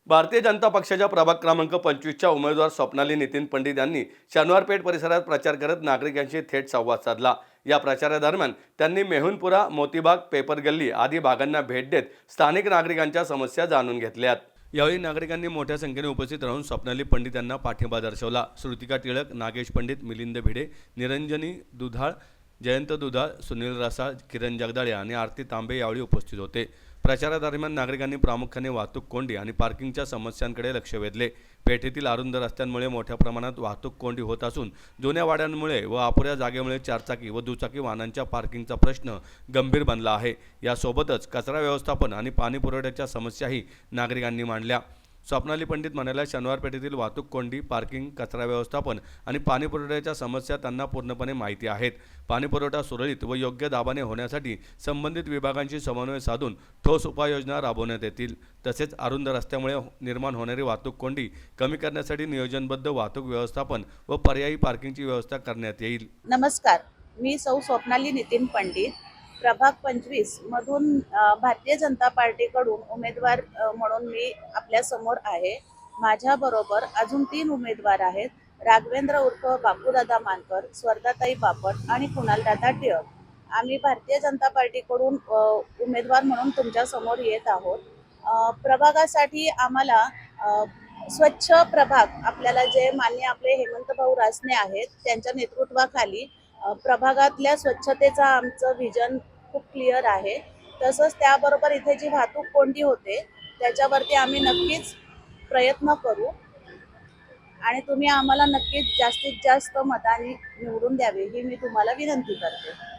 भारतीय जनता पक्षाच्या प्रभाग क्रमांक 25च्या उमेदवार स्वप्नाली नितीन पंडित यांनी शनिवार पेठ परिसरात प्रचार करत नागरिकांशी थेट संवाद साधला। या प्रचारादरम्यान त्यांनी मेहुणपुरा, मोतीबाग, पेपर गल्ली आदी भागांना भेट देत स्थानिक नागरिकांच्या समस्या जाणून घेतल्यात। यावेळी नागरिकांनी मोठ्या संख्येने उपस्थित राहून स्वप्नाली पंडित यांना पाठिंबा दर्शवला। श्रुतिका टिळक, नागेश पंडित, मिलिंद भिडे, निरंजनी दुधाळ, जयंत दुधाळ, सुनील रसाळ, किरण जगदाळे आणि आरती तांबे यावेळी उपस्थित होते। प्रचारादरम्यान नागरिकांनी प्रामुख्याने वाहतूक कोंडी आणि पार्किंगच्या समस्यांकडे लक्ष वेधले। पेठेतील अरुंद रस्त्यांमुळे मोठ्या प्रमाणात वाहतूक कोंडी होत असून जुन्या वाड्यांमुळे व अपुऱ्या जागेमुळे चारचाकी व दुचाकी वाहनांच्या पार्किंगचा प्रश्न गंभीर बनला आहे। यासोबतच कचरा व्यवस्थापन आणि पाणी पुरवठ्याच्या समस्याही नागरिकांनी मांडल्या। स्वप्नाली पंडित म्हणाल्या, शनिवार पेठेतील वाहतूक कोंडी, पार्किंग, कचरा व्यवस्थापन आणि पाणी पुरवठ्याच्या समस्या त्यांना पूर्णपणे माहिती आहेत। पाणी पुरवठा सुरळीत व योग्य दाबाने होण्यासाठी संबंधित विभागांशी समन्वय साधून ठोस उपाययोजना राबवण्यात येतील। तसेच अरुंद रस्त्यामुळे निर्माण होणारी वाहतूक कोंडी कमी करण्यासाठी नियोजनबद्ध वाहतूक व्यवस्थापन व पर्यायी पार्किंगची व्यवस्था करण्यात येईल। नमस्कार, मी सौ स्वप्नाली नितीन पंडित, प्रभाग 25 मधून भारतीय जनता पार्टीकडून उमेदवार म्हणून मी आपल्या समोर आहे। माझ्याबरोबर अजून 3 उमेदवार आहेत, राघवेंद्र उर्फ बापूदादा मानकर, स्वर्धाताई बापट आणि कुणालदादा टिळक। आम्ही भारतीय जनता पार्टीकडून उमेदवार म्हणून तुमच्या समोर येत आहोत। प्रभागासाठी आम्हाला स्वच्छ प्रभाग, आपल्याला जे माननीय आपले हेमंत भाऊ रासने आहेत त्यांच्या नेतृत्वाखाली प्रभागातल्या स्वच्छतेचं आमचं विजन खूप क्लिअर आहे। तसंच त्याबरोबर इथे जी वाहतूक कोंडी होते त्याच्यावरती आम्ही नक्कीच प्रयत्न करू आणि तुम्ही आम्हाला नक्कीच जास्तीत जास्त मतांनी निवडून द्यावे ही मी तुम्हाला विनंती करते।